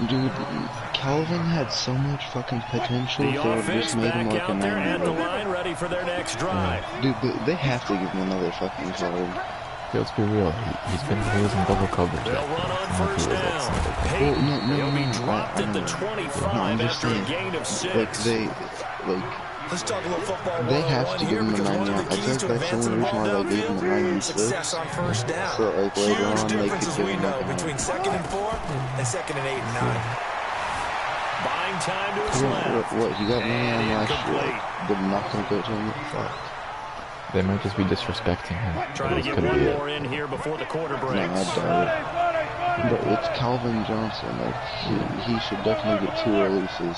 Dude, Calvin had so much fucking potential. The they would offense just made him back like a out there 90. at the line, ready for their next drive. Dude, they have to give him another fucking card. Let's be real. He was in double coverage. They'll run on first down. Well, He'll be dropped at the 25 after a gain of 6. Let's talk a little football. They have to give him a 90. I think that's the only reason why they gave him a 96. Success on first down. So like later on, they difference, could as give we him know, like a between 2nd and 4 and 2nd and 8 and 9. Buying time to his left. What, he got money on last year? Incomplete. Did not gonna go to him. Fuck. They might just be disrespecting him. Trying to get one more in here before the quarter breaks. No, I doubt it. But it's Calvin Johnson. Like he should definitely get 2 releases.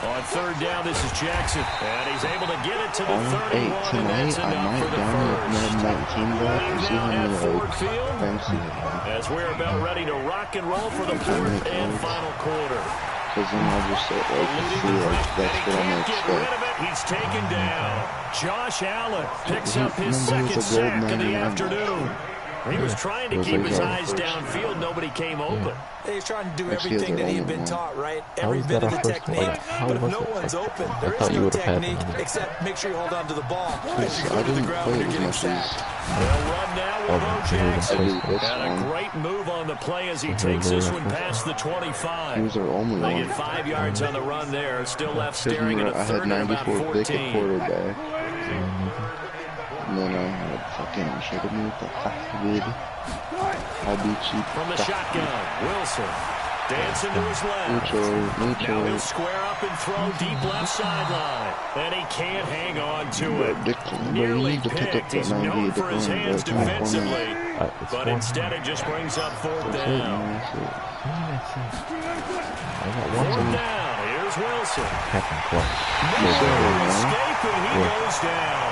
On third down, this is Jackson, and he's able to get it to the 31, and that's Tonight, I enough for might the download first. 19 back and see how Now at many Ford like Field, fancy. as we're about ready to rock and roll for the fourth and final quarter. Because then I'll just say, see, like, that's what I'm Can't get rid expect. of it. He's taken down. Josh Allen picks up his Remember, second he's a gold sack of the 99. afternoon. He was trying to keep his eyes downfield. Nobody came open. He's trying to do everything that he had been taught, right? Every is bit that of the our first play? technique. How But if was no it? one's open, I there thought is you no would have had technique one. except make sure you hold on to the ball as you I go to the didn't ground play when you're as getting much sacked. as They'll run now with Bo Jackson. That's And a fine. great move on the play as he takes this one past the 25. He was our only They one. get 5 yards on the run there. Still left Because staring at a I had third and about 94 pick at 14. quarterback. And then I had fucking should have moved the fuck good. I'll be cheap. From the shotgun, Wilson dancing to his left. Now he'll square up and throw deep left sideline. And he can't hang on to it. Nearly picked. He's known for his hands defensively. But instead it just brings up fourth down. Fourth down. Here's Wilson. No escape, and he goes down.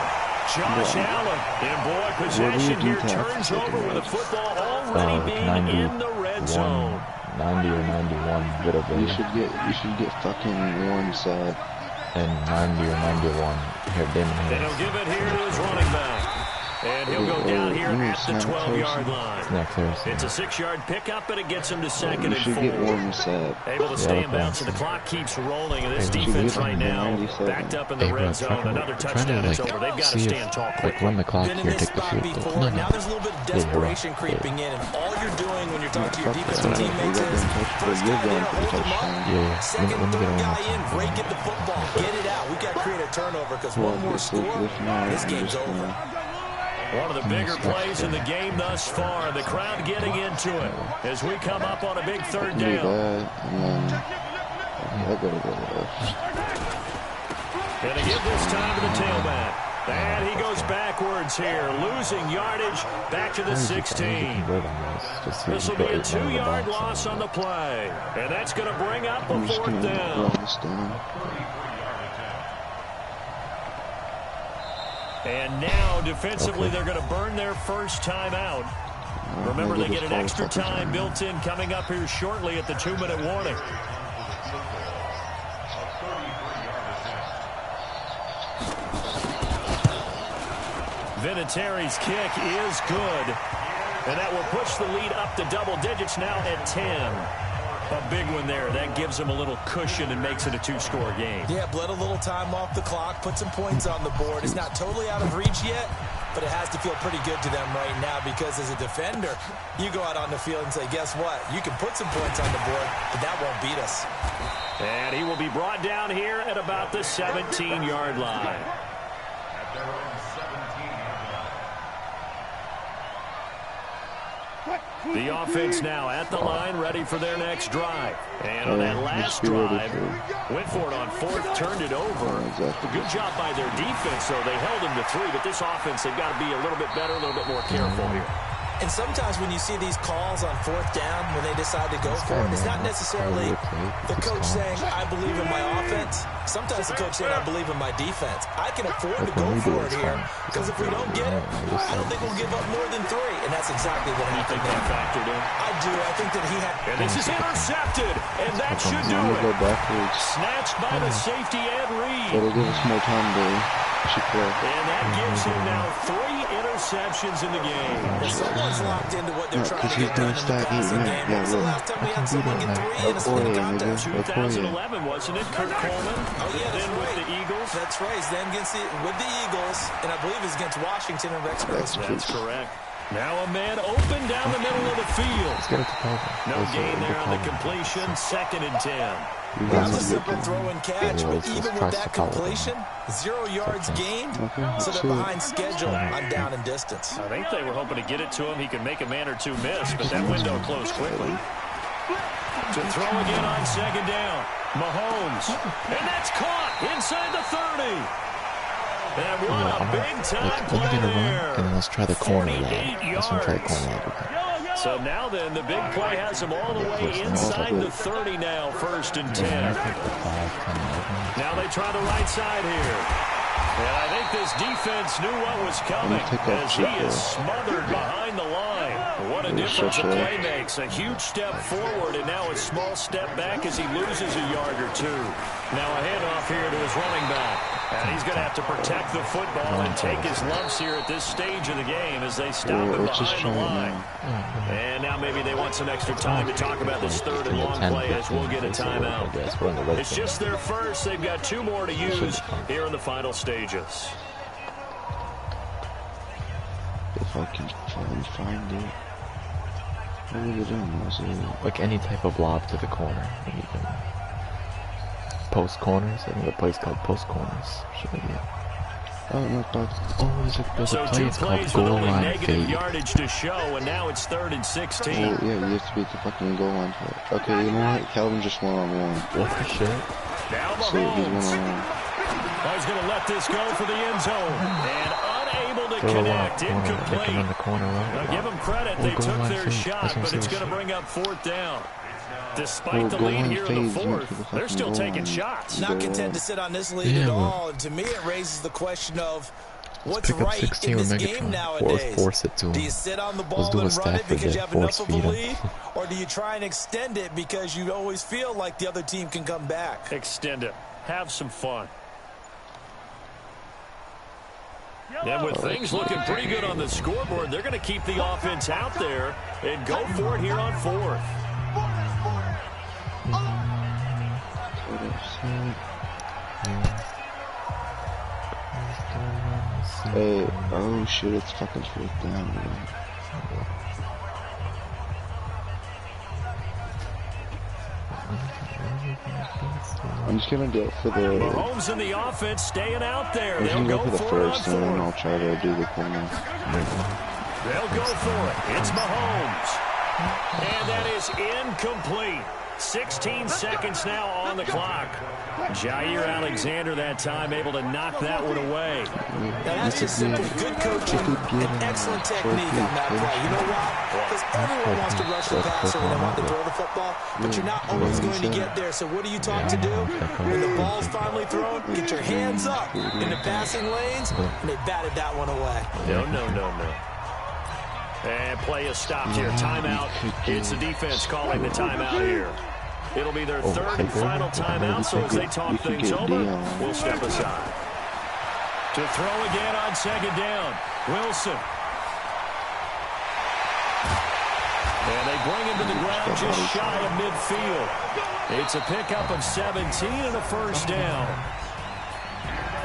Josh Allen in boy possession here turns over with the football already being in the red zone. 90 or 91, bit of a. You should get fucking one side. And 90 or 91 here, Damon And Harris. he'll give it here to his running back. And he'll go down here at the 12-yard line. It's a 6-yard pickup, and it gets him to second and 4. Able to stay in bounds, and the clock keeps rolling. And this defense right now, backed up in the red zone. Another touchdown is over. They've got to stand tall quick. Run the clock Been in here, this take the spot field. before. Now there's a little bit of desperation creeping in, and all you're doing when you're talking to your defensive teammates is first guy there, hold him up. Second, third guy in, break it the football, get it out. We've got to create a turnover because one more score, this game's over. One of the bigger plays in the game thus far. The crowd getting into it as we come up on a big third down. And they give this time to the tailback. And he goes backwards here, losing yardage back to the 16. This will be a 2-yard loss on the play. And that's going to bring up a fourth down. And now, defensively, they're going to burn their first time out. Remember, they get an extra time built in coming up here shortly at the 2-minute warning. Vinatieri's kick is good. And that will push the lead up to double digits now at 10. A big one there. That gives them a little cushion and makes it a 2-score game. Yeah, bled a little time off the clock, put some points on the board. It's not totally out of reach yet, but it has to feel pretty good to them right now because as a defender, you go out on the field and say, guess what? You can put some points on the board, but that won't beat us. And he will be brought down here at about the 17-yard line. The offense now at the line, ready for their next drive. And on that last drive, went for it on fourth, turned it over. Good job by their defense, though. They held him to 3, but this offense, they've got to be a little bit better, a little bit more careful here. And sometimes when you see these calls on fourth down, when they decide to go for it, it's not necessarily the coach saying, I believe in my offense. Sometimes the coach saying, I believe in my defense. I can afford to go for it here because if we don't get it, I don't think we'll give up more than 3. And that's exactly what happened. You think that factored in? I do. I think that he had... And this is intercepted, and that should do it. Snatched by the safety, Ed Reed. It'll give us more time to And that gives him now 3 interceptions in the game. Someone's locked into what they're trying to get done in the passing game. When was the last time we had someone get 3 in a contest? 2011, wasn't it? Kurt Coleman. Oh, yeah, then with the Eagles. That's right. He's then with the Eagles, and I believe it's against Washington and Rex Grossman. That's correct. Now a man open down the middle of the field. No gain there on the completion. 2nd and 10. That was a simple throw and catch, but even with that completion, 0 yards gained, so they're behind schedule on down and distance. I think they were hoping to get it to him. He could make a man or 2 miss, but that window closed quickly. To throw again on 2nd down. Mahomes. And that's caught inside the 30. And what a big-time play there. And then let's try the corner route. Let's try the corner route. So now then, the big play has him all the way inside the 30 now, 1st and 10. Now they try the right side here. And I think this defense knew what was coming as he is smothered behind the line. What a difference a play makes. A huge step forward and now a small step back as he loses a yard or 2. Now a handoff here to his running back. And he's going to have to protect the football and take his lumps here at this stage of the game as they stop him behind the line. And now maybe they want some extra time to talk about this 3rd and long play as we'll get a timeout. It's just their first. They've got 2 more to use here in the final stages. If I can find it. What are they doing? Like any type of lob to the corner. You can post corners. I think the play's called post corners. Should be. There's a play. It's called goal line fade. Yardage to show, and now it's 3rd and 16. Yeah, you have to be at the fucking goal line for it. Okay, you know what? Calvin just one-on-one. What the shit? Now Mahomes. He's going to let this go for the end zone. And unable to connect. Incomplete. Now give them credit. They took their shot, but it's going to bring up 4th down. Despite the lead here in the 4th, they're still taking shots. Not content to sit on this lead at all. And to me, it raises the question of what's right in this game nowadays. Do you sit on the ball and run it because you have enough of a lead? Or do you try and extend it because you always feel like the other team can come back? Extend it. Have some fun. And with things looking pretty good on the scoreboard, they're going to keep the offense out there and go for it here on 4th. Hey, oh shit, it's fucking 4th down, man. I'm just gonna go for the... Mahomes in the offense staying out there. I'm gonna go for the 1st, and then I'll try to do the corner. They'll go for it. It's Mahomes. And that is incomplete. 16 seconds now on the clock. Jair Alexander that time able to knock that one away. Now that's just simply good coaching and excellent technique on that play. You know why? Because everyone wants to rush the passer when they want to throw the football, but you're not always going to get there. So what are you taught to do? When the ball's finally thrown, get your hands up in the passing lanes, and they batted that one away. No. And play is stopped here. Timeout. It's the defense calling the timeout here. It'll be their 3rd and final timeout, so as they talk things over, we'll step aside. To throw again on 2nd down. Wilson. And they bring him to the ground just shy of midfield. It's a pickup of 17 and a 1st down.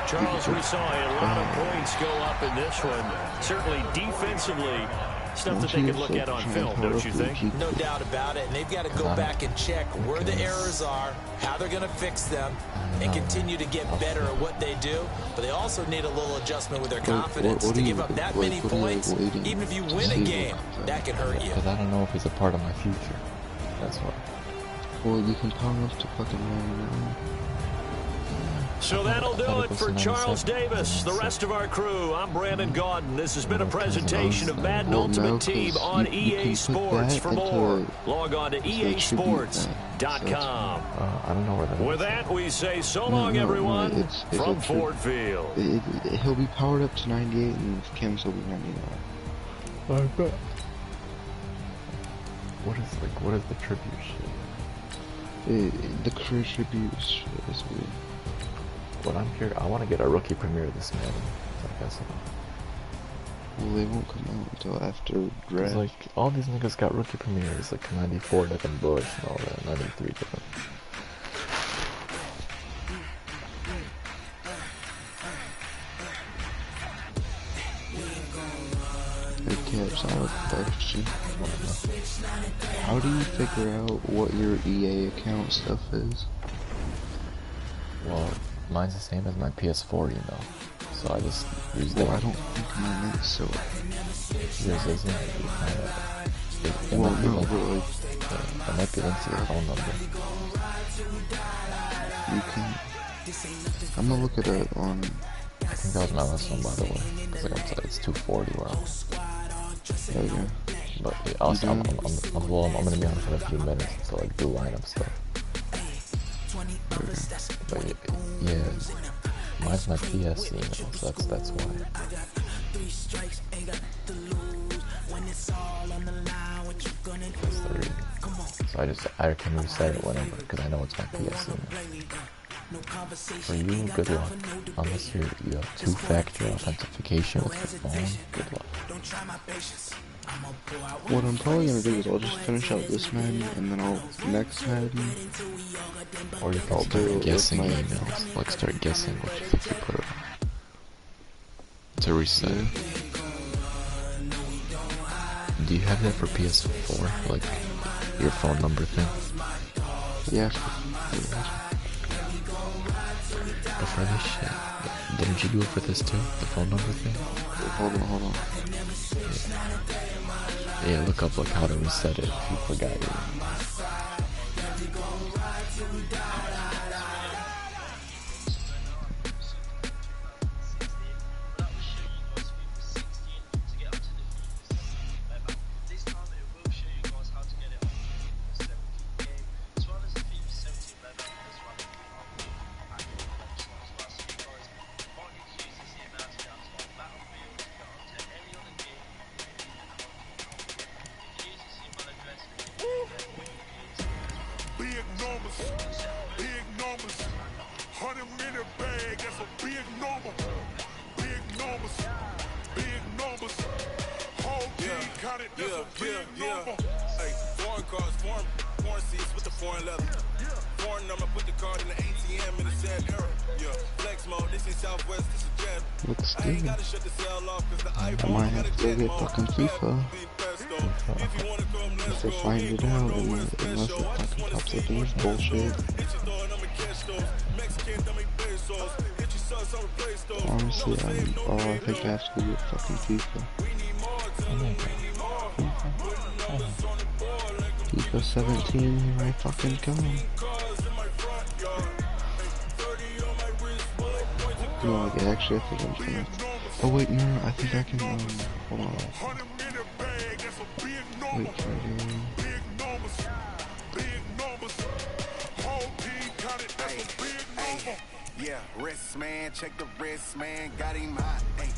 Charles, we saw a lot of points go up in this one. Certainly defensively, stuff that they could look at on film, don't you think? No doubt about it. And they've got to go back and check where the errors are, how they're going to fix them, and continue to get better at what they do. But they also need a little adjustment with their confidence. To give up that many points, even if you win a game, that can hurt you. Because I don't know if he's a part of my future. That's why. Well, you can power up to fucking run. So that'll do it for Charles Davis, the rest of our crew. I'm Brandon Gaudin. This has been a presentation of Madden Ultimate Team on EA Sports. For more, log on to easports.com. I don't know where that is. With that, we say so long, everyone, from Ford Field. He'll be powered up to 98, and Kim's will be 99. I bet. What is the tribute shit? The career tribute shit is weird. what I'm here, I want to get a rookie premiere this Madden. I guess. Well, they won't come out until after draft. Like, all these niggas got rookie premieres, like 94 Devin Bush and all that, 93 Devin. Hey Caps, I have a question. How do you figure out what your EA account stuff is? Well, mine's the same as my PS4 email. So I just use that. Well, I don't think mine is, so... Yours isn't? Well, no, but like... It might be linked to your phone number. You can... I'm gonna look it up on... I think that was my last one, by the way. Because like I'm saying, it's 240 where I'm... There you go. But yeah, also, I'm gonna be on for a few minutes to like do lineup stuff. But yeah, mine's my PS email, so that's why. That's the reason. So I can reset it whenever, because I know it's my PS email. For you, good luck. Unless you have two-factor authentication with your phone, good luck. What I'm probably gonna do is I'll just finish out this Madden, and then I'll next Madden. Or you can start guessing emails, like start guessing what you think you put it on. To reset. Yeah. Do you have that for PS4, like your phone number thing? Yeah. But for this shit, didn't you do it for this too? The phone number thing? Hold on. Yeah, look up like how to reset it if you forgot it. Looks good. I might have to go get fucking FIFA. If they find it out, unless it fucking pops up in this bullshit. Honestly, I think I have to go get fucking FIFA. FIFA 17, here I fucking come. No, okay, actually I think I'm gonna... Oh wait, no, I think I can, hold on. Wait, can I do... Yeah, wrist man, check the wrist man, got him hot. Hey,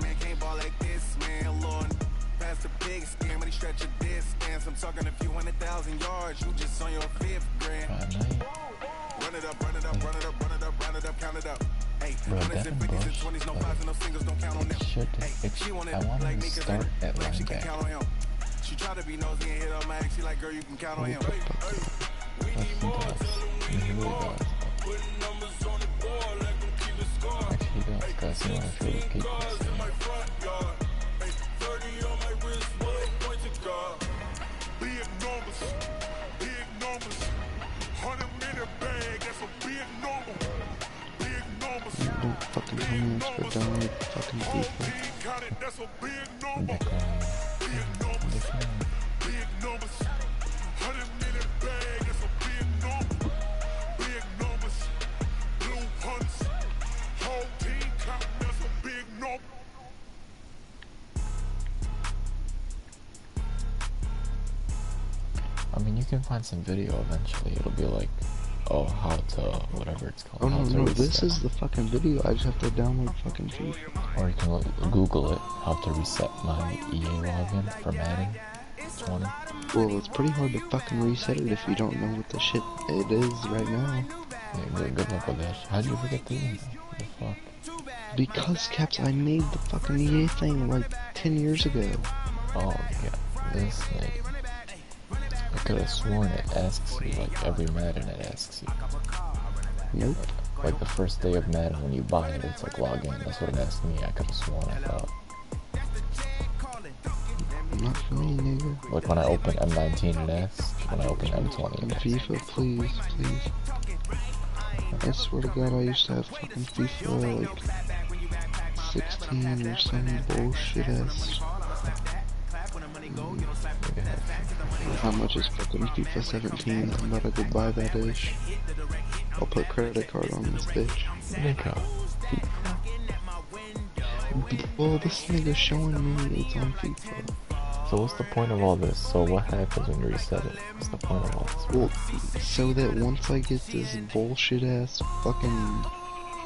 man can't ball like this, man. Lord, past the big scam, but he stretch a distance. I'm talking a few 100,000 yards, you just on your 5th grand. Run it up, run it up, run it up, run it up, run it up, count it up. Hey, hundreds and 50s and 20s, no fives and no singles, don't count on them. Hey, she wanted like me cause like she can count on him. She tried to be nosy and hit up my ex, she like, girl, you can count on him. We need more, tell him we need more. Putting numbers on the board, let them keep the score. Hey, 6 cars in my front yard. Hey, 30 on my wrist, what point to guard. Big numbers, 100-minute bag, that's a big number. Big numbers. Don't fucking tell me to download fucking FIFA. That's a big number. Big numbers. Big numbers. 100-minute bag, that's a big number. Big numbers. Blue hunts. Whole team counting, that's a big number. I mean, you can find some video eventually. It'll be like, oh, how to, whatever it's called. Oh no, this is the fucking video. I just have to download fucking FIFA. Or you can Google it, how to reset my EA login for Madden 20. Well, it's pretty hard to fucking reset it if you don't know what the shit it is right now. Yeah, good luck with that. How'd you forget the email? The fuck? Because, Caps, I made the fucking EA thing like 10 years ago. Oh, yeah. This nigga. I could have sworn it asks you, like, every Madden it asks you. Nope. Like the first day of Madden when you buy it, it's like log in. That's what it asked me. I could have sworn I thought. Not for me, nigga. Like when I open M19 it asks. When I open M20 it asks. FIFA, please, please. I swear to God, I used to have fucking FIFA like 16 or some bullshit ass. How much is fucking FIFA 17? I'm about to go buy that ish. I'll put credit card on this bitch. Nigga. Well, this nigga's showing me it's on FIFA. So what's the point of all this? So what happens when you reset it? What's the point of all this? Well, so that once I get this bullshit ass fucking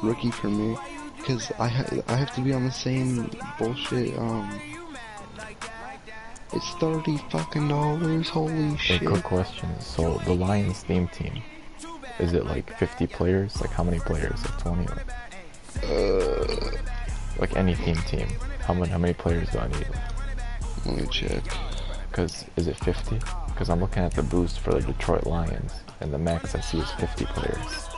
rookie premiere, because I have to be on the same bullshit, it's $30 fucking, holy shit. A quick question, so the Lions theme team, is it like 50 players? Like how many players? Like 20? Like any theme team, how many players do I need? Let me check. Cause, is it 50? Cause I'm looking at the boost for the Detroit Lions, and the max I see is 50 players.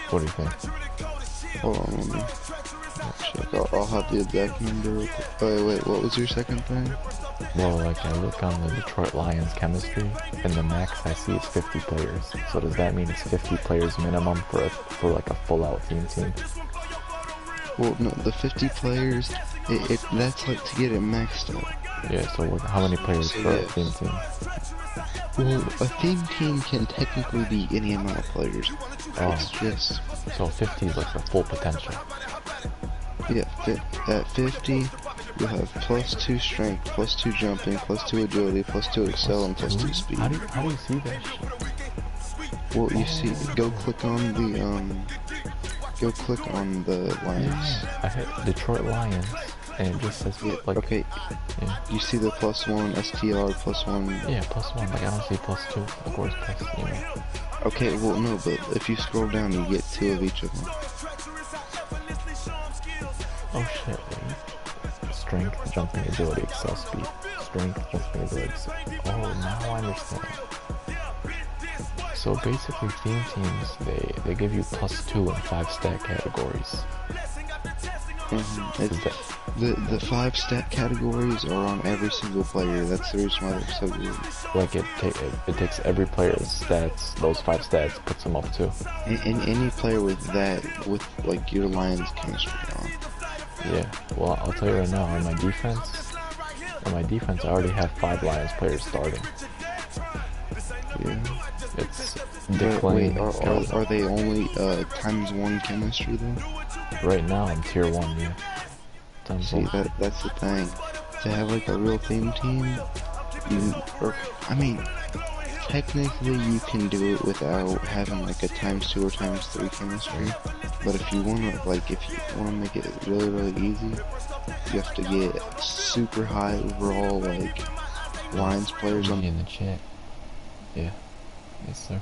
What do you think? Hold on, let me check. I'll have the exact number. Wait, what was your second thing? Well, like I look on the Detroit Lions chemistry, and the max I see is 50 players. So does that mean it's 50 players minimum for like a full-out team? Well, no, the 50 players, that's like to get it maxed out. Yeah, so how many players for a theme team? Well, a theme team can technically be any amount of players. Oh. It's just... So 50 is like the full potential. Yeah, at 50, you'll have +2 strength, +2 jumping, +2 agility, +2 excel, and +2 speed. How do you see that shit? Well, you see, go click on the Lions. I hit Detroit Lions, and it just says, like... Okay, yeah. You see the +1, STR, +1... Yeah, +1, like I don't see +2, of course, you know. Okay, well, no, but if you scroll down, you get 2 of each of them. Oh shit, wait. Strength, jumping, agility, excel, speed. Strength, jumping, agility, excel. Oh, now I understand. So basically, theme teams, they give you +2 in 5 stat categories. The 5 stat categories are on every single player. That's the reason why they're so good. Like it takes every player's stats, those 5 stats, puts them up too. And any player with like your Lions chemistry on. Yeah, well, I'll tell you right now, on my defense, I already have 5 Lions players starting. Yeah. It's Dick Lane. Wait, are they only ×1 chemistry though? Right now I'm tier 1, yeah. See, that's the thing. To have like a real theme team, technically you can do it without having like a ×2 or ×3 chemistry. But if you wanna make it really, really easy, you have to get super high overall like Lions players on in the chat. Yeah. Yes, sir.